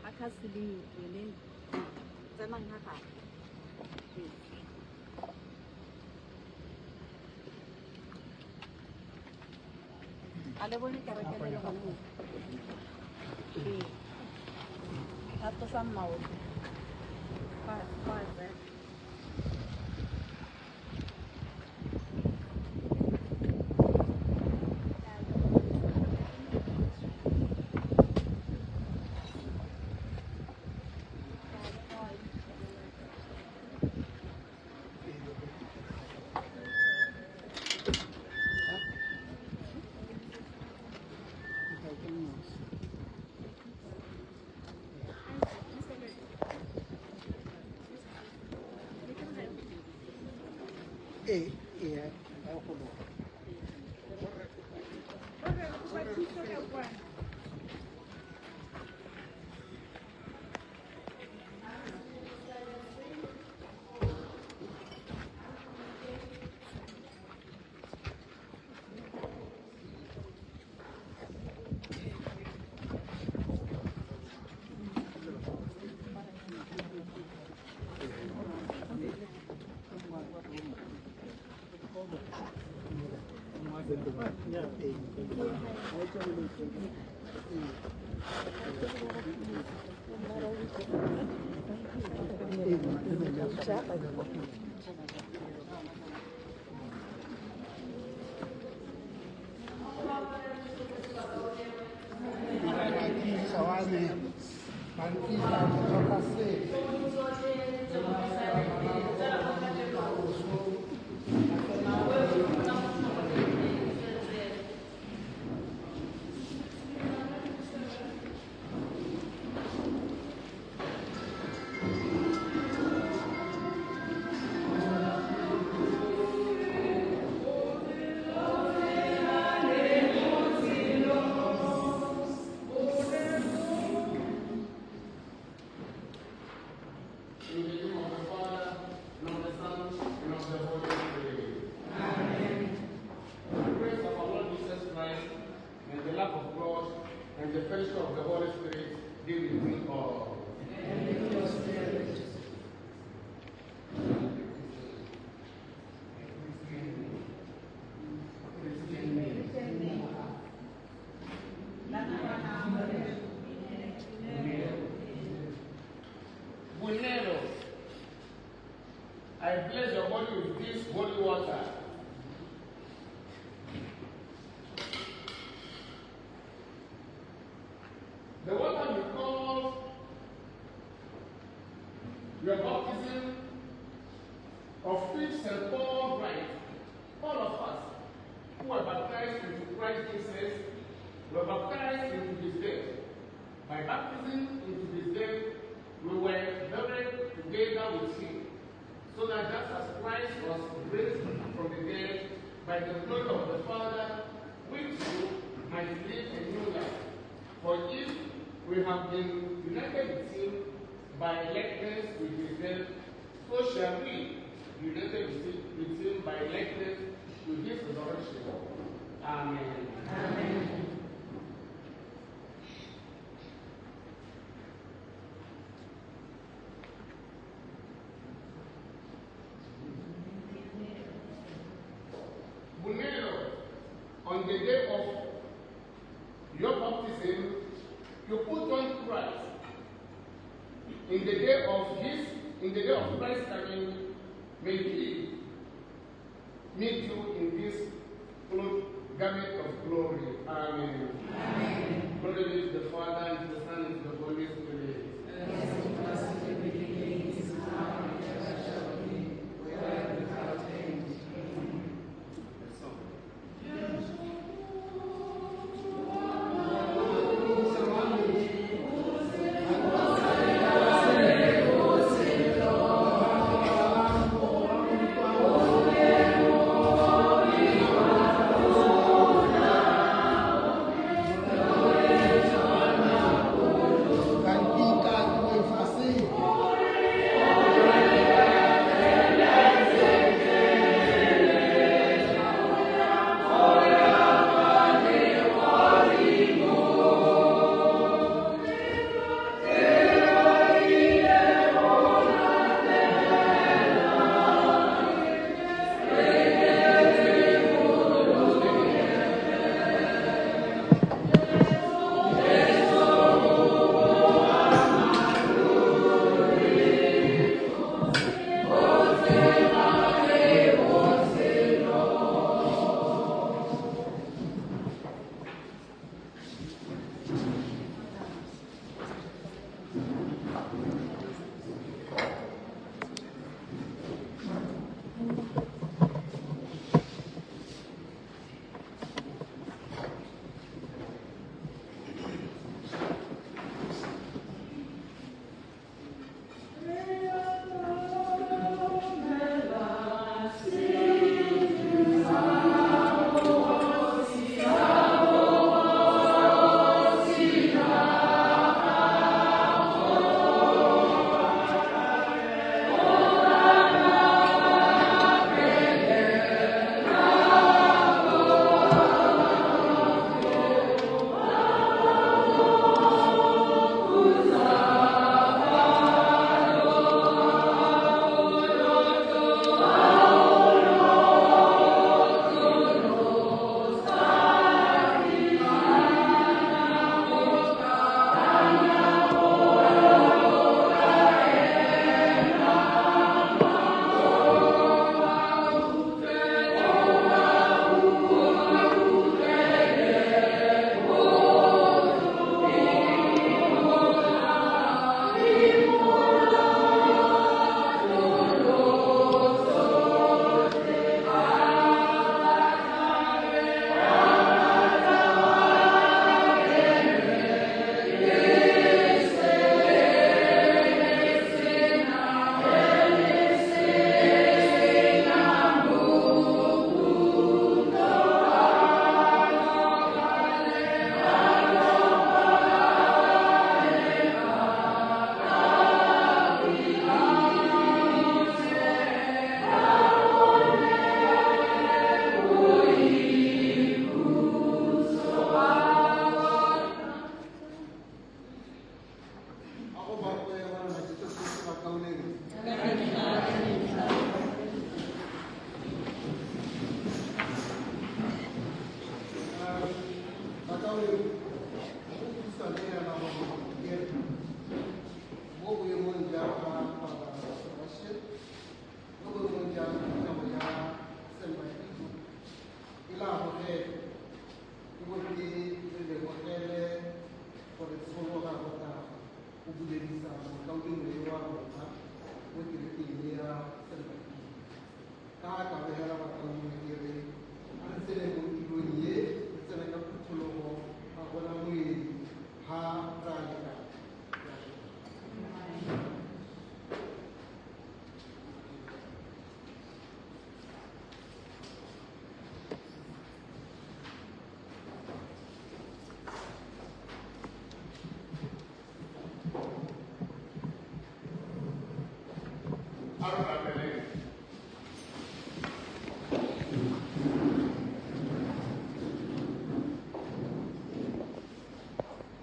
Hakasili, ini zaman haka. Ada boleh cara-cara yang kamu. Satu sama mau. Pas. I bless your body with this holy water. The water because your baptism of which St. Paul writes, all of us who are baptized into Christ Jesus were baptized into his death. By baptism into his death, we were buried together with him, so that just as Christ was raised from the dead by the glory of the Father, we too might live a new life. For if we have been united with him by likeness with his death, so shall we be united with him by likeness with his resurrection. Amen. Amen. On the day of your baptism, you put on Christ. In the day of Christ's coming, may he meet you in this garment of glory. Amen. Amen. Glory be to the Father, and to the Son, and to the Holy Spirit. Yes, it was in the beginning, is now, and ever shall be, world without end. Amen.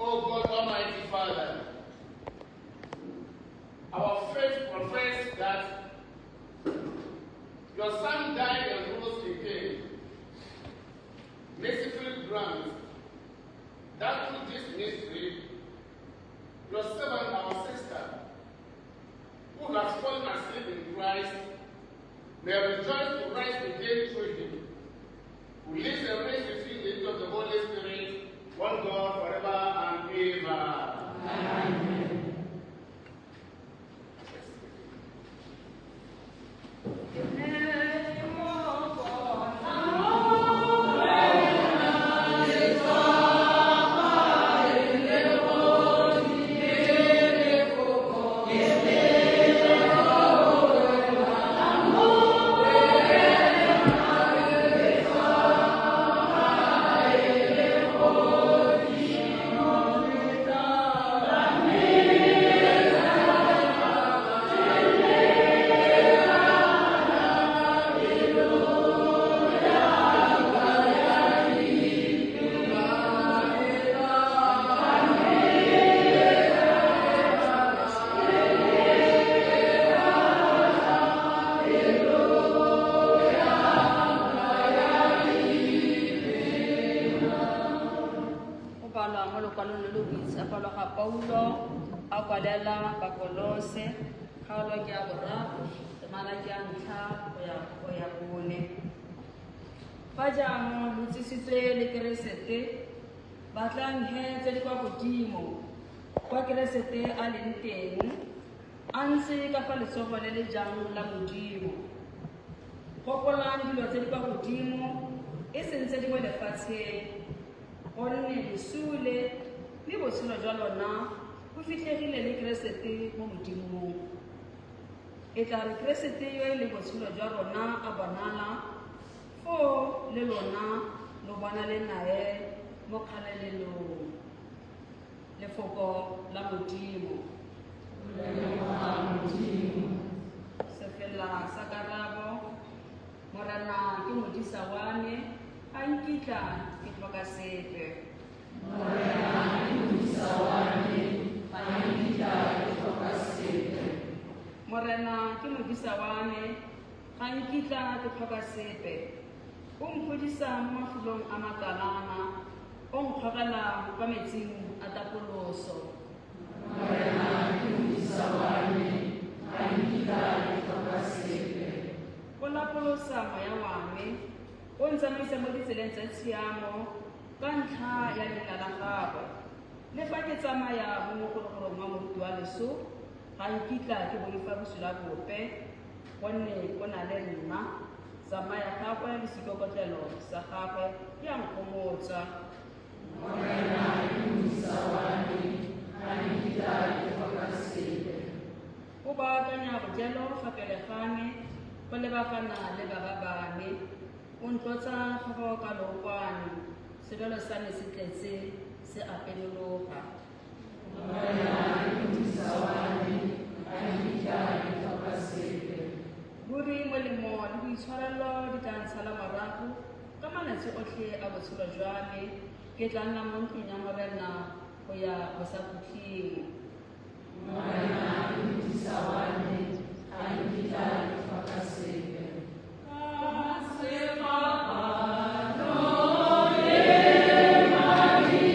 Oh God, Almighty Father, our faith professes that your Son died and rose again. Mercifully grant that through this mystery, your servant, our sister, who has fallen asleep in Christ, may rejoice to rise again through him, who lives and reigns with you in the age of the Holy Spirit, one God forever and ever. Amen. Paulo a kwalela Bakolose kgaolo ke ya boraro temala ke ya ntlha go ya bone. Fa jaanong lo tsisitswe le keresete batlang he tse di kwa godimo kwa keresete a leng teng a ntse ka fa letsogo le le jang la modimo. Gopolang dilo tse di kwa godimo e sentse di mo lefatsheng gonne lesule le botshelo jwa lona go fitlhegile le keresete mo modimong. E tla re keresete yo e le botshelo jwa rona a bonala fo le lona lo bona le nae mo kgalelelong. Lefoko la modimo se fela sa karabo morena ke modisa wa me a nkitla ke tlhoka sepe. Morena ke modisa wa me a nkitla ke tlhoka sepe. Morena ke modisa wa me ga nkitla ke tlhoka sepe. O mphodisa mo mafelong a makalana o nkgogela kwa metsing a tapoloso. Morena ke modisa wa me ga nkitla ke tlhoka sepe. O lapolosa moya wa me o ntsamaisa mo ditseleng tsa tshiamo ka ntlha ya leina la gagwe. Le fa ke tsamaya mo mogologolong wa moruti wa leso ga nkitla ke boifa bosula bope gonne o na le nna. Tsamaya gagwe le seikokotlelo sa gagwe ke a nkgomotsa. Morena ke modisa wa me ga nkitla ke tlhoka sepe. O baakanya bojelo fa pele ga me go lebagana le baba ba me. O ntlotsa tlhogo ka lookwane sedolo sa me se tletse se apenologa. Morena ke modisa wa me ga nkitla ke tlhoka sepe. Ruri molemo le boitshwarelo di tla ntshala morago ka malatsi otlhe a botshelo jwa me. Ke tla nna mo ntlong ya morena go ya go sa khutlhing. Morena ke modisa wa me ga nkitla ke tlhoka sepe. Ka sefapano le madi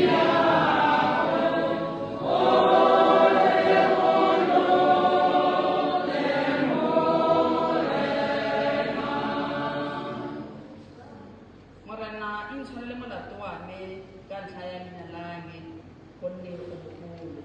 Morena intshwarele molato wa me ka ntlha ya leina la me gonne o bogolo.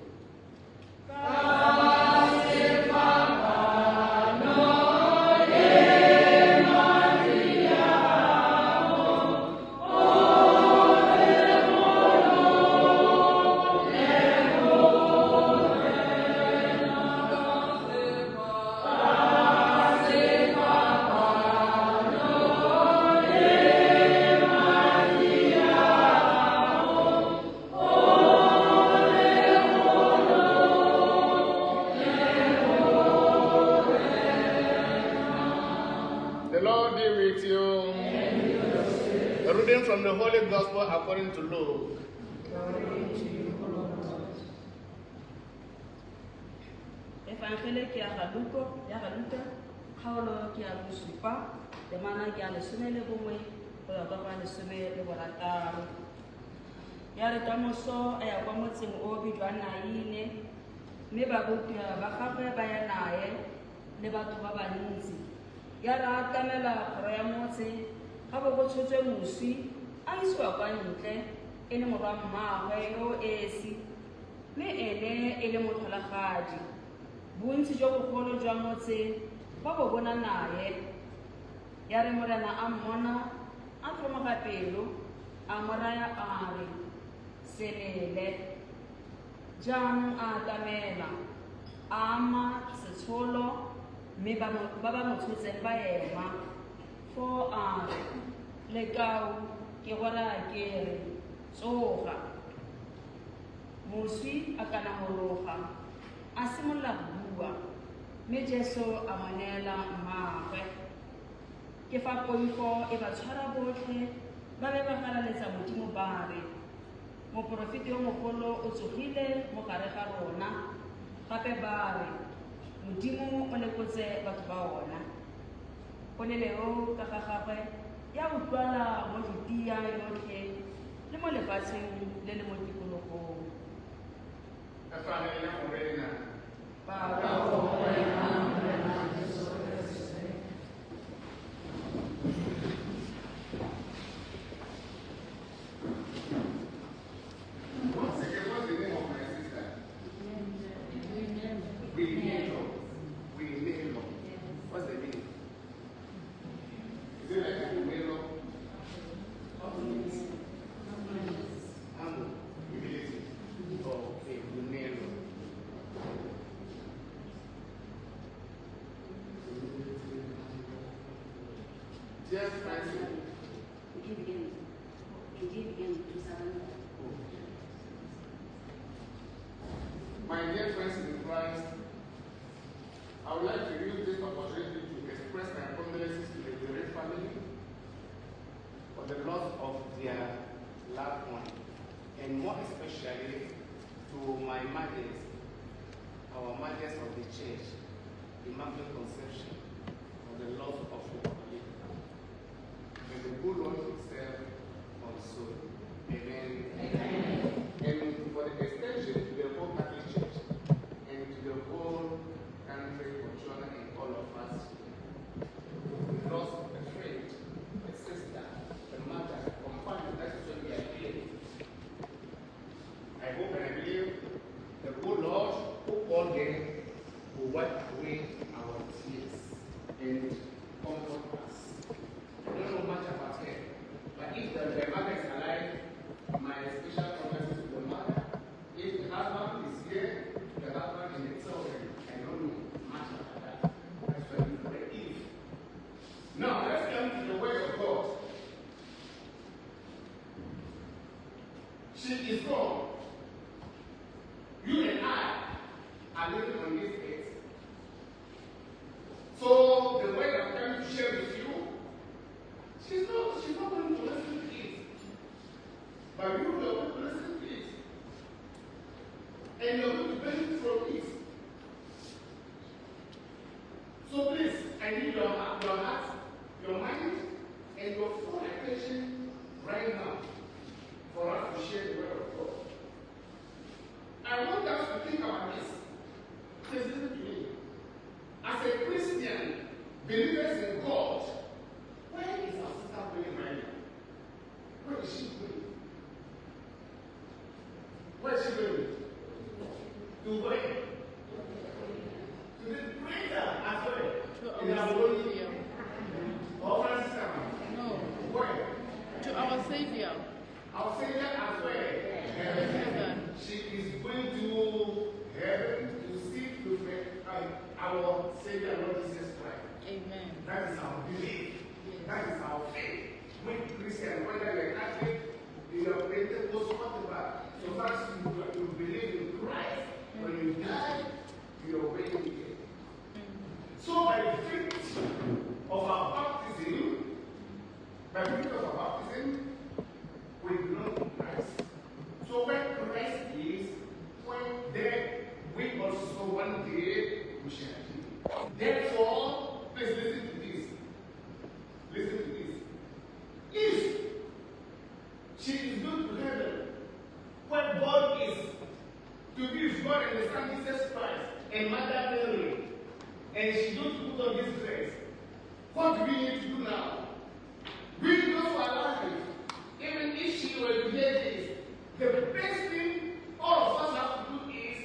The Lord be with you. A reading from the Holy Gospel according to Luke. Evangele ke ya Luka, kgaolo ke ya bosupa, temana ke ya 11 go ya kwa 16. Ya re tamoso a ya kwa motseng o bidwang Naine, mme barutiwa ba gagwe ba ya nae le batho ba bantsi. Ya re a tlamela kgoro ya motse, ga bo go tshotswe moswi, a isiwa kwa ntle, e le morwa mmagwe yo esi, mme ene e le motlholagadi. Bontsi jo bogolo jwa motse ba bo bona naye. Ya re morena a mmona, a tlhomoga pelo, a mo raya a re, selele. Jaanong a tlamela, a ama setsholo, mme ba ba mo tshotseng ba ema. Fo a re, lekau ke go raya ke re, tsoga. Moswi a kana goroga, a simolola go bua, mme Jesu a mo neela mmaagwe. Ke fa poifo e ba tshwara botlhe, ba be ba galaletsa Modimo ba re, moporofete yo mogolo o tsogile mo gare ga rona, gape ba re, Modimo o lekotse batho ba ona. Poleleo ka ga gagwe ya utlwala mo Judia yotlhe le mo lefatsheng le le mo tikologong. What's the name? Is it like a Umelo? Amo. Humility. Oh, okay. Umelo. Just fancy. My dear friends in Christ, I would like to use this opportunity to express my condolences to the Dore family for the loss of their loved one, and more especially to my mothers, our mothers of the church, Immaculate Conception, for the loss of your colleague. May the good Lord himself console. Amen. Amen. And for the extension to the whole Catholic Church and to the whole country, Botswana, and all of us, we lost a friend, a sister, a mother, a companion. That is what we are here. I hope and I believe the good Lord who called them will wipe away our tears and comfort us. I don't know much about her, but if the mother is alive, my special condolences to the mother. If the husband is here, the husband and the children, I don't know much about that. That's why we pray. If. Now, let's come to the word of God. She is gone. You and I are living on this earth. So the word I'm coming to share with you, she's not going to listen to it. But you are going to listen to it. And you're going to benefit from it. So please, I need your heart, your mind, and your full attention right now for us to share the word of God. I want us to think about this. This is she going? To where? To the greater as well. In our own Savior. or Francis. No, Where? to our Savior. Our Savior as well. Heaven. She is going to heaven to seek with our Savior Lord Jesus Christ. Amen. That is our belief. That is our faith. We Christians, whether you're Catholic, you're Pentecostal, whatever, so far as you believe in Christ, when you die, you're waiting again. So by the faith of our baptism, we belong to Christ. So when Christ is, when there, we also one day we shall be. Therefore, please listen to this. Listen to this. If she is going to heaven, where God is, to be with God and the Son Jesus Christ and Mother Mary, and she don't put on this dress, what do we need to do now? We go for our life. Even if she were to hear this, the best thing all of us have to do is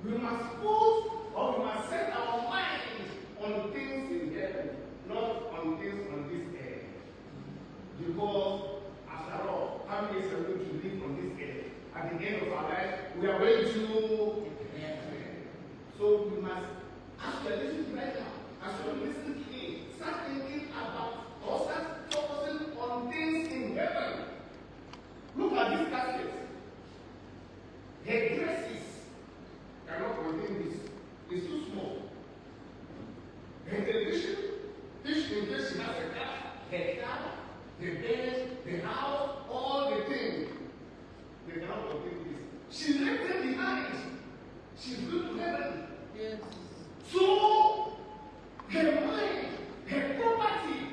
we must put or we must set our mind on things in heaven, not on things on this earth. Because after all, how many years are we going to live on this earth? At the end of our life, we are going to heaven. So we must, as we are listening right now, as we are listening to me, start thinking about or start focusing on things in heaven. Look at these caskets. Her dresses cannot contain this. It's too small. Her television, if in case she has a car, her car, the bed, the house, all the things, they cannot contain this. She left them behind. She's going to heaven. Yes. So, her mind, her property,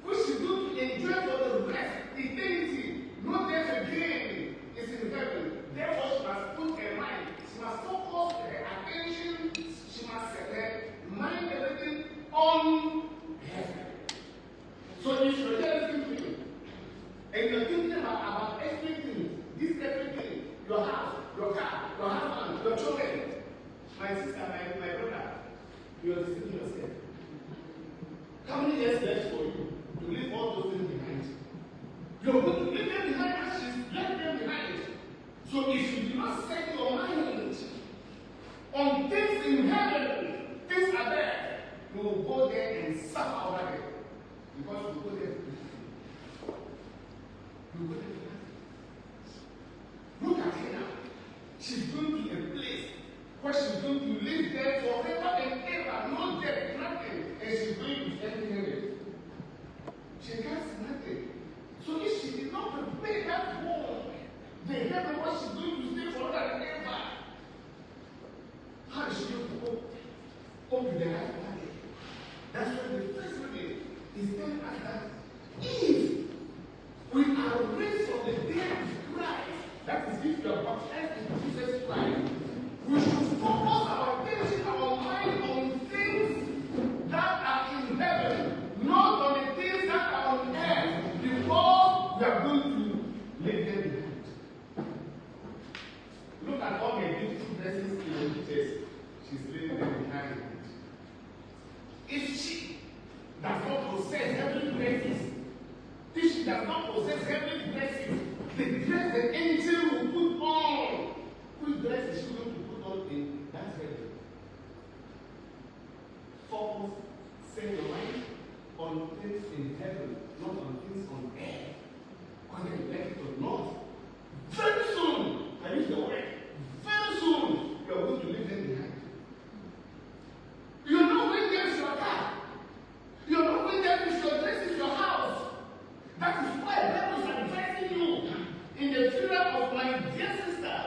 which she's going to enjoy for the rest, eternity, no death again, is in heaven. Therefore, she must put her mind, she must focus her attention, she must set her mind, everything on heaven. So, if you're listening to me, and you're thinking about everything, this everything, your house, your car, your husband, your children, my sister, my brother, you're deceiving yourself. How many years left for you to leave all those things behind? You're going to leave them behind as she's left them behind. So if you do not set your mind on things in heaven, things are there, you will go there and suffer over there. Because you go there. You go there. Look at her now. She's going to a place where she's going to live there forever and ever, no death, nothing, and she's going to be empty-handed. She has nothing. So if she did not prepare that home, the heaven where she's going to stay forever and ever, how is she going to go to the right planet? That's why the first reading is telling us that if we are raised from the dead with Christ, that is if you are baptized in Jesus Christ, we should focus our attention, our mind on things that are in heaven, not on the things that are on earth, because we are going to leave them behind. Look at all the beautiful blessings in the pictures. She's leaving them behind. If she does not possess heavenly blessings, if she does not possess heavenly blessings, the dress the angel will put on, which dress is she going to put on in that heaven? Focus, set your mind on things in heaven, not on things on earth. Whether you like it or not. Very soon, I use the word, very soon, you are going to leave them behind. You are not going there with your car. You are not going there with your dress in your house. That is why the Bible is advising you in the funeral of my dear sister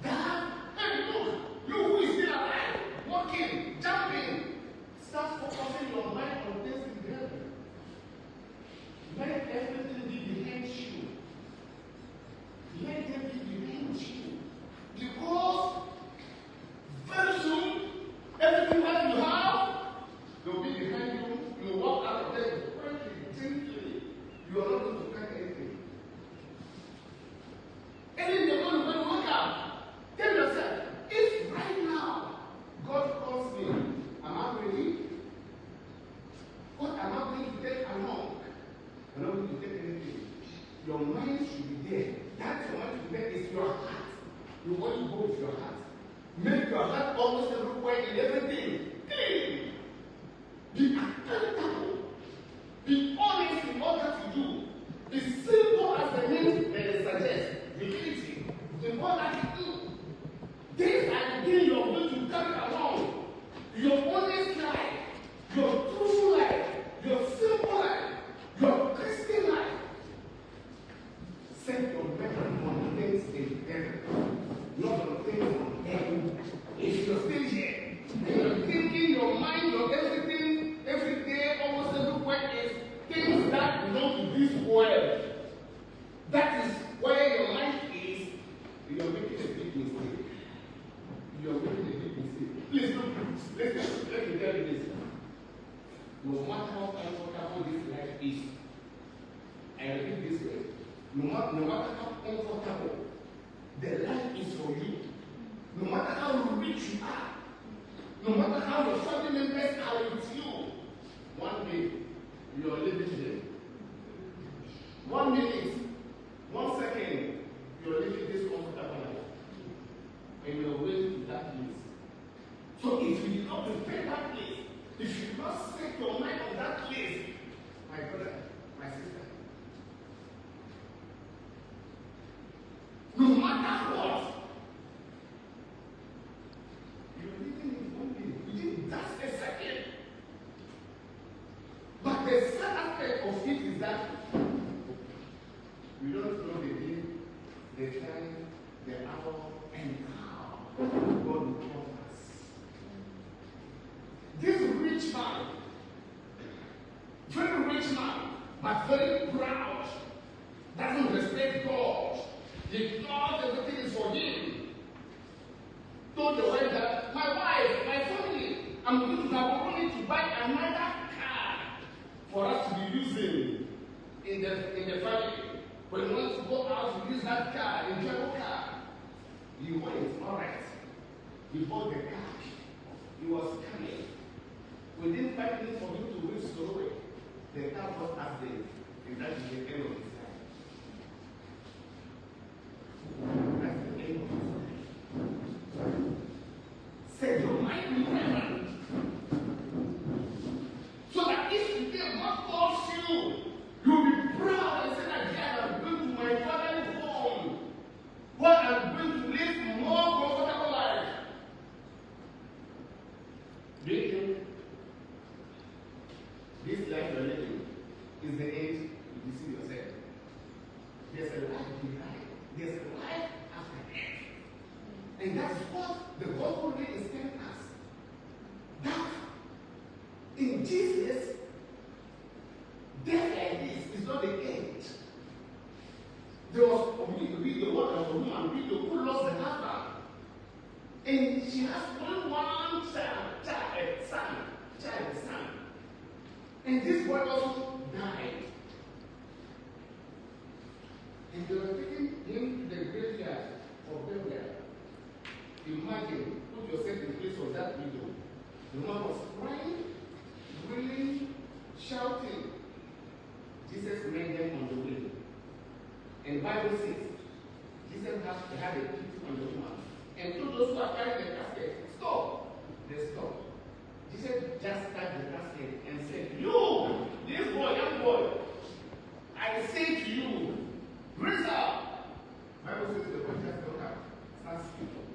that, hey, look, you who is still alive, walking, jumping, start focusing your mind on things in heaven. Let everything be your mind should be there. That your mind should be there is your heart. You want to go with your heart. Make your heart almost everywhere in everything clean. Be accountable. Be honest in all that you do. Be simple as the name suggests. Humility. In all that you do. These are the things you are going to carry along. Your honest life, your true life, your simple life, your Christian life. Set your mind on things in heaven, not on things on earth. If you're still here, and you're thinking your mind, your everything, every day, almost everywhere is things that belong to this world. That is where your mind is. You are making a big mistake. You are making a big mistake. Please look. Let me tell you this. No matter how comfortable this life is, I repeat this way. No matter how comfortable the life is for you, no matter how rich you are, no matter how your family members are with you, one day you are living there. 1 minute, 1 second, you are living this comfortable life. And you are going to that place. So if you did not prepare that place, if you did not set your mind on that place, my brother, my sister, no matter what, you're living in 1 minute. You did just a second. But the sad aspect of it is that we don't know the day, the time, the hour, and how God will come us. This rich man, very rich man, but very proud, doesn't respect God. He thought everything is for him. Told the wife that, my wife, my family, I'm going to Gaborone to buy another car for us to be using in the family. When we want to go out to use that car, enjoyable car, he went, all right. He bought the car. He was coming. Within 5 minutes for him to reach Sorowe, the car was accident, and that is the end of his life. That's the end of his life. Set your mind in heaven. So that if today God calls you, you'll be proud and say that yes, I'm going to my father's home. What I'm going to live a more comfortable life. Do you think this life you're living is the end you deceive yourself? There's a life behind. There's a life after death. And that's what the gospel really is telling us. That in Jesus, death like this is not the end. There was we the word of a woman, widow who lost the husband. And she has only one son. And this boy also died. And they were taking him to the graveyard for burial. Imagine, put yourself in the place of that widow. The woman was crying, wailing, shouting. Jesus met them on the way. And the Bible says, Jesus had a pity on the woman. And told those who are carrying the casket, stop. They stopped. Jesus just touched the casket and said, you, this boy, young boy, I say to you, raise up. The Bible says the boy just got up, starts speaking.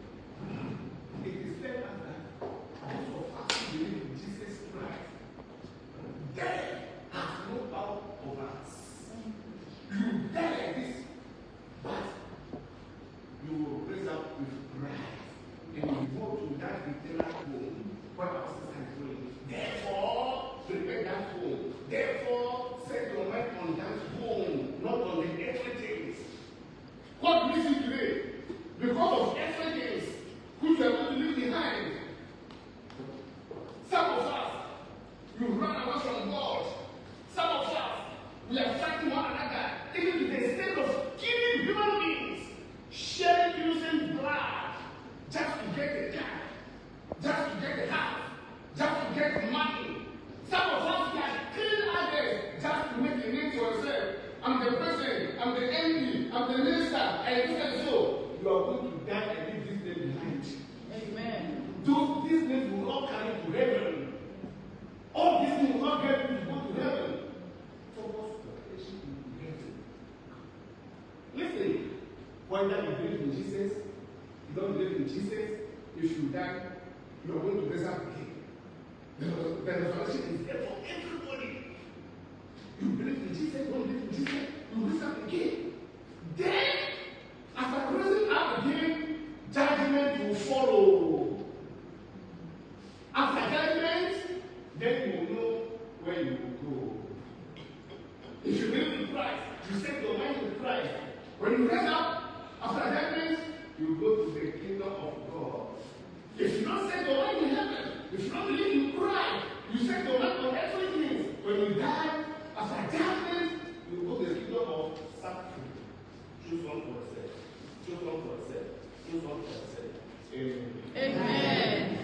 It is said as that those of us who believe in Jesus Christ, death has no power over us. You die like this, but you will raise up with Christ. And you go to that eternal home where our sister is going. Therefore, prepare that home. Therefore, set your mind on that home, not on the Amen. These things will not carry to heaven. All these things will not get you to go to heaven. Thomas salvation in heaven. Listen, whether you believe in Jesus, you don't believe in Jesus, if you die, you are going to resurrect again. The resurrection is there for everybody. You believe in Jesus, you don't believe in Jesus, you resurrect again. Then, after rising up again, judgment will follow. After judgment, then you will know where you will go. If you believe in Christ, you set your mind with Christ. When you rise up, after judgment, you go to the kingdom of God. If you don't set your mind in heaven, if you don't believe in Christ, you set your mind on earthly things. When you die, after judgment, you go to the kingdom of suffering. Choose one for yourself. Choose one for yourself. Choose one for yourself. Amen. Amen.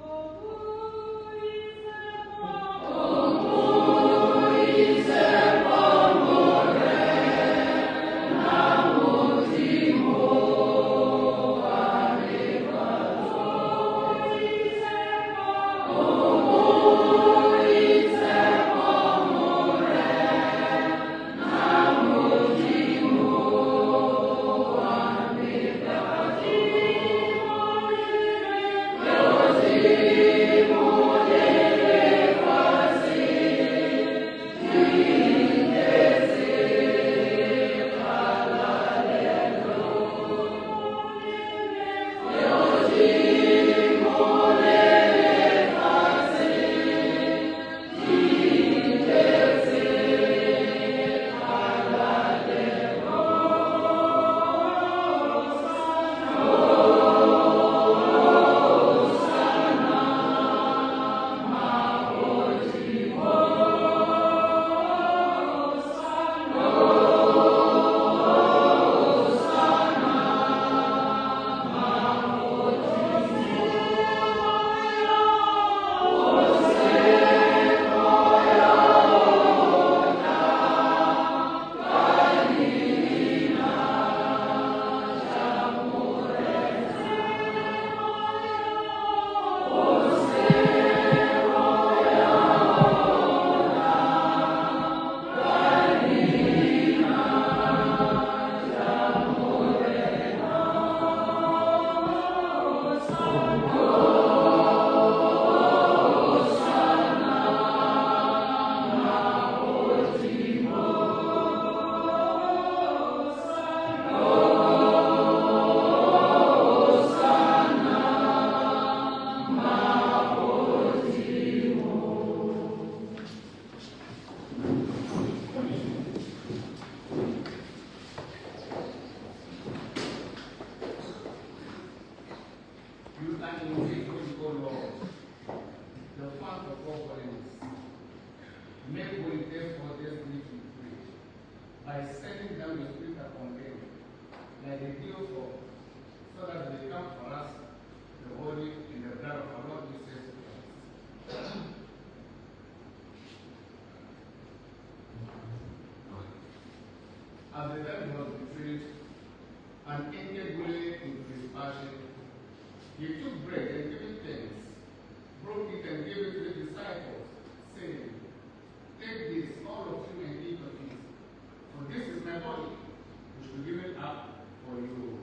Oh He took bread and gave thanks, broke it and gave it to the disciples, saying, "Take this, all of you, and eat of it, for this is my body, which will be given up for you."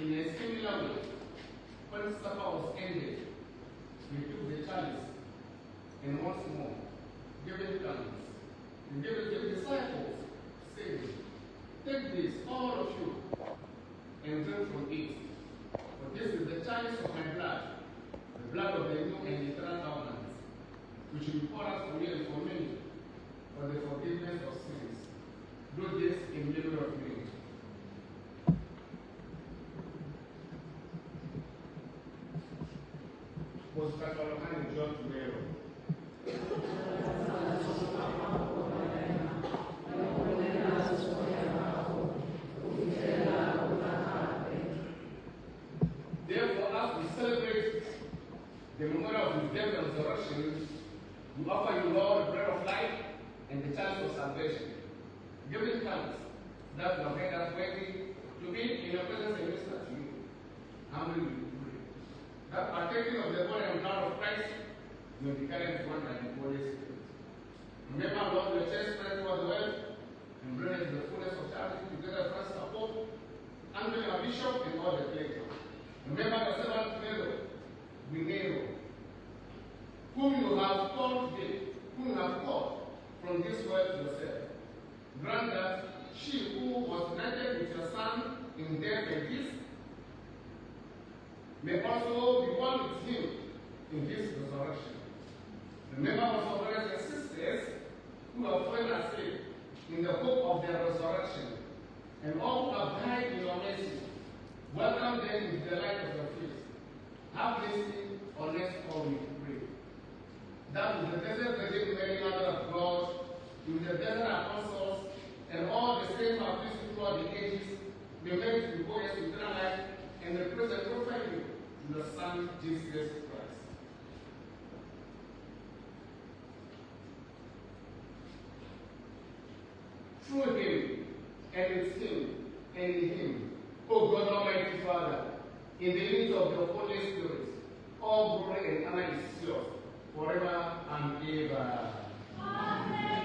In a similar way, when supper was ended, he took the chalice, and once more, giving thanks, and gave it to the disciples, saying, "Take this, all of you, and drink from it, for this is the chalice of my blood, the blood of the new and eternal covenant, which will be poured out for you and for many, for the forgiveness of sins. Do this in memory of me." Was Catalan John Mero. Therefore, as we celebrate the memorial of his death and resurrection, we offer you, Lord, the bread of life and the chance of salvation, giving thanks that you have made us worthy to be in your presence and minister to you. Humbly we pray that partaking of the body and blood of Christ may be carried one by the Holy Spirit. Remember, Lord, your church spread over the world and bring us the fullness of charity together for us support, Anthony, our bishop, and all the clergy. Remember the servant Winero, whom you have called today, whom you have called from this world to yourself. Grant that she who was united with your Son in death and peace may also be one with him in his resurrection. Remember also brothers and sisters who have fallen asleep in the hope of their resurrection, and all who have died in your mercy. Welcome them into the light of your face. Have mercy on us all, we pray. That with the Blessed Virgin Mary, Mother of God, with the blessed apostles, and all the saints who have listened throughout the ages, may merit to go us to eternal life, and may praise and glorify you to your Son, Jesus Christ. Through him, and with him, and in him, O God Almighty Father, in the unity of the Holy Spirit, all glory and honor is yours, forever and ever. Amen.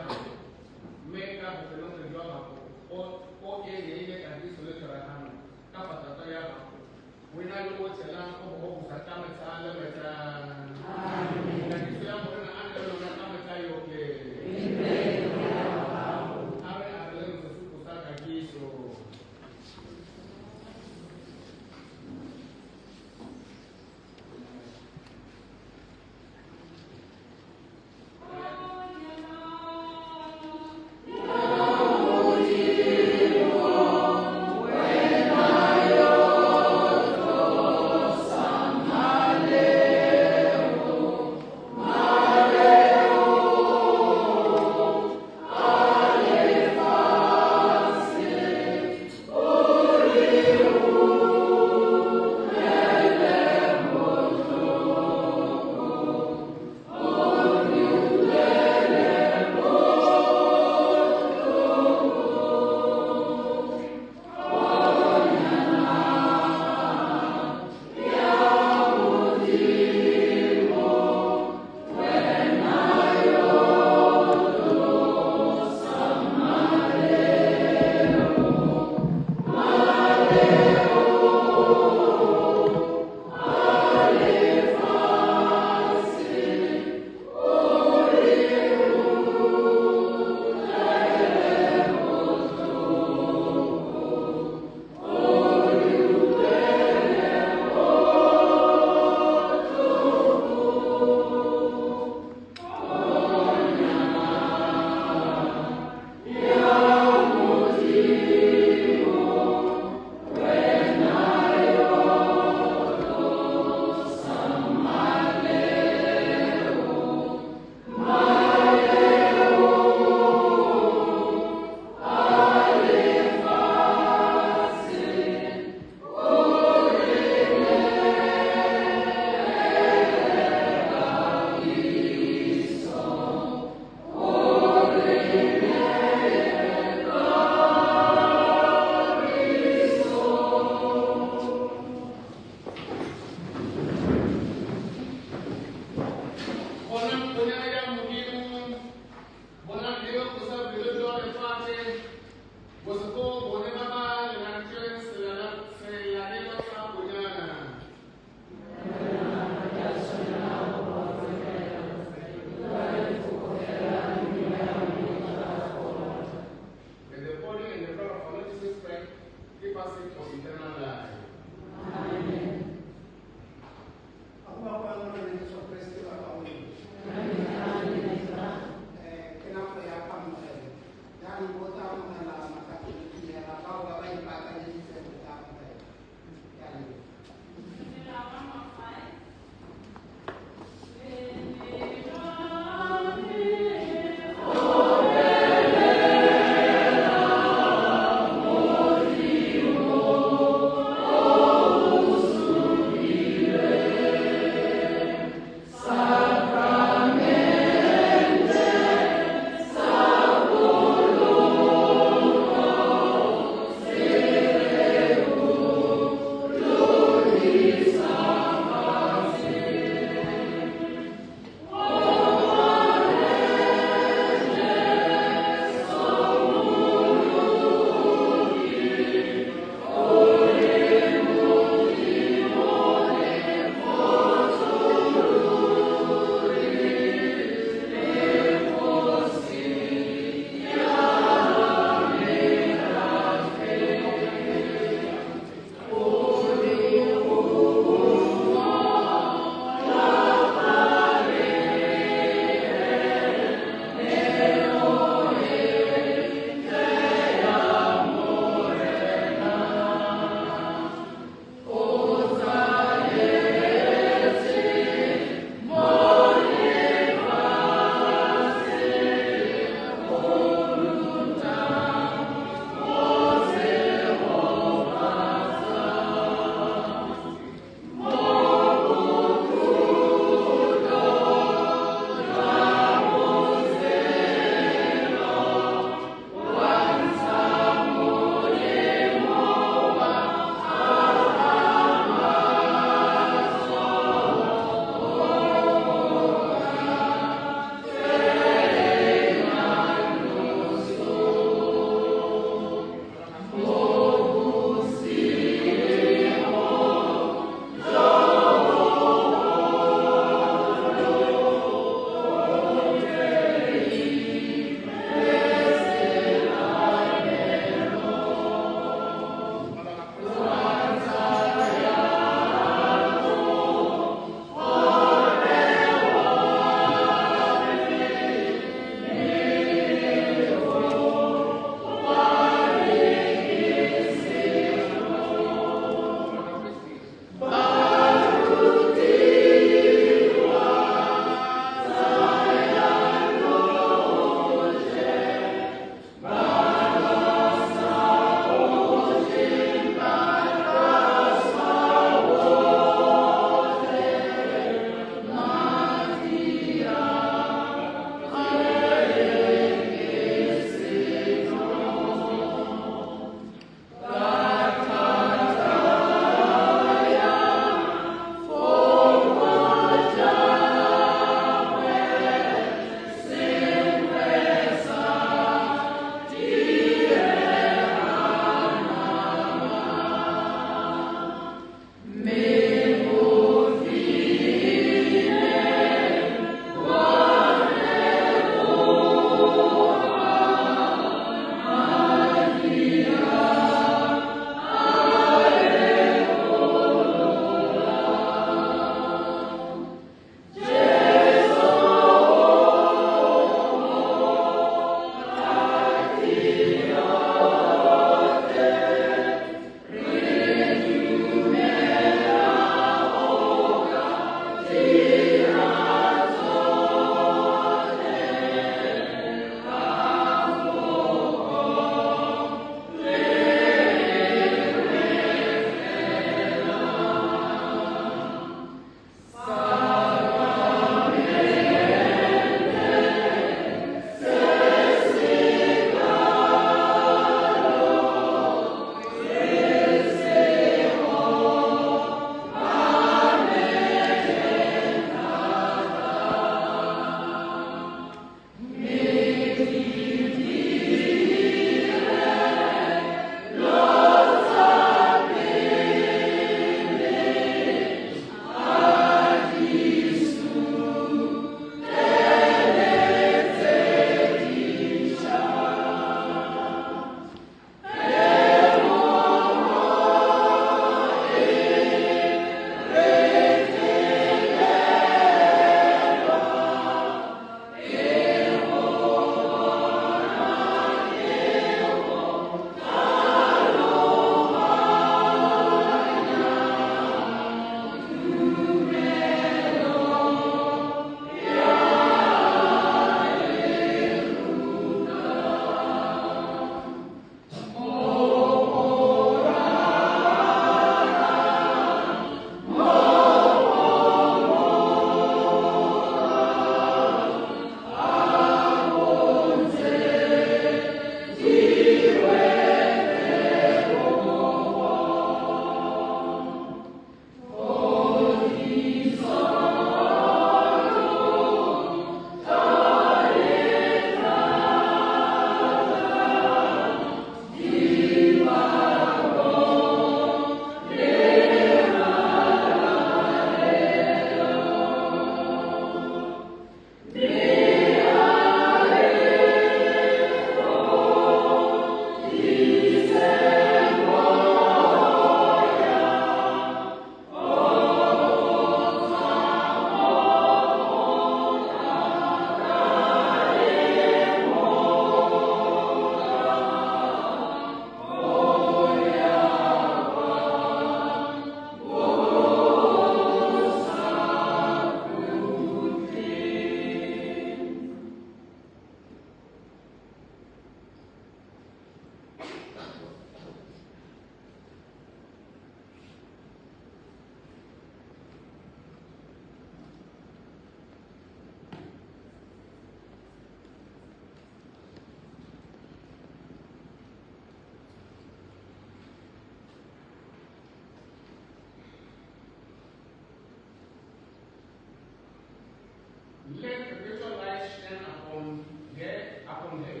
let perpetual light shine upon her,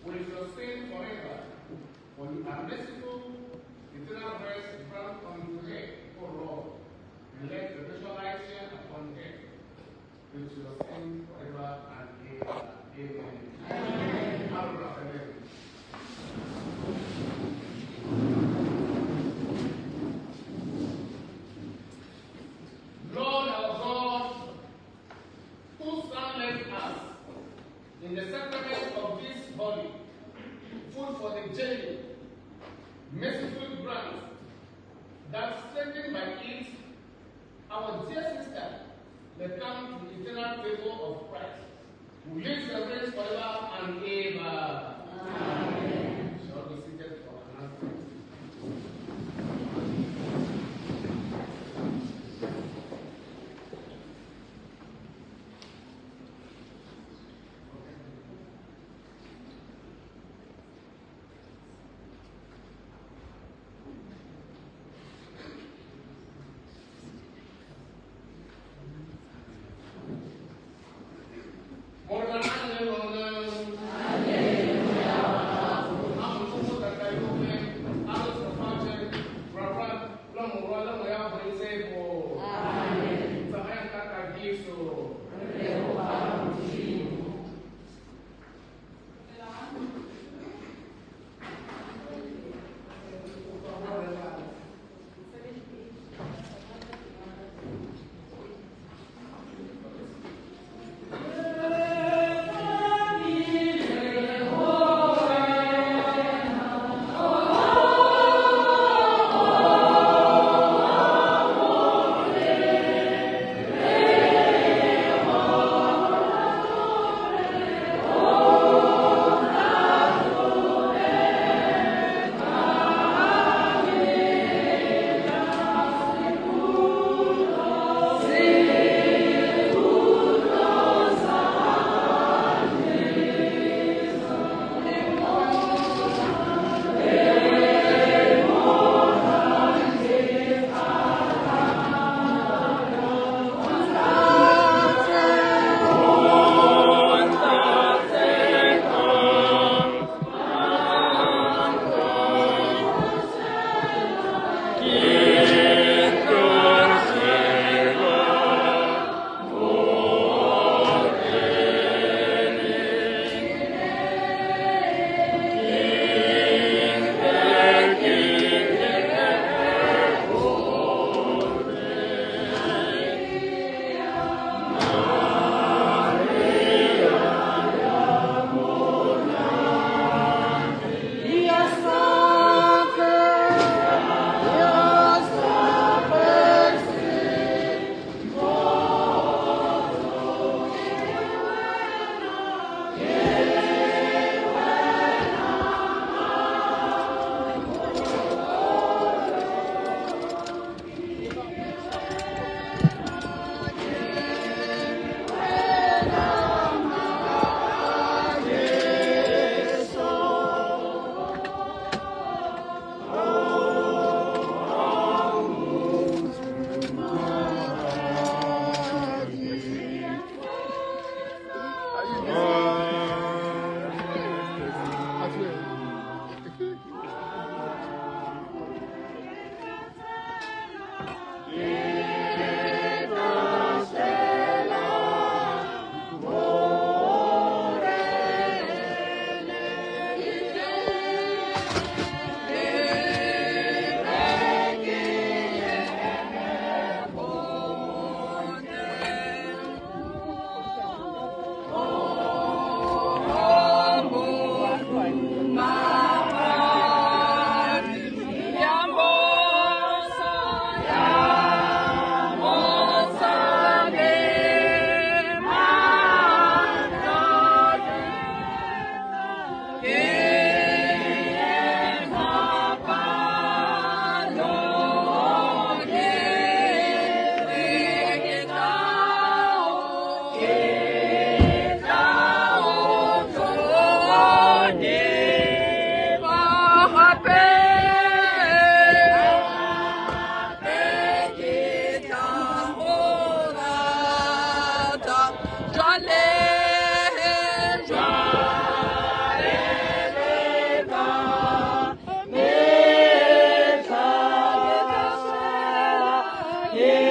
will sustain forever. For you are merciful, eternal grace grant unto her, O Lord, and let perpetual light shine upon her, will sustain forever and ever. Amen. Amen. Lord our God, who strengthened us in the sacrament of this body, food for the journey, merciful grant that strengthened by it, our dear sister may come to the eternal table of Christ, who lives and reigns forever and ever. Amen. Shall be seated for announcement. Hallelujah. Ye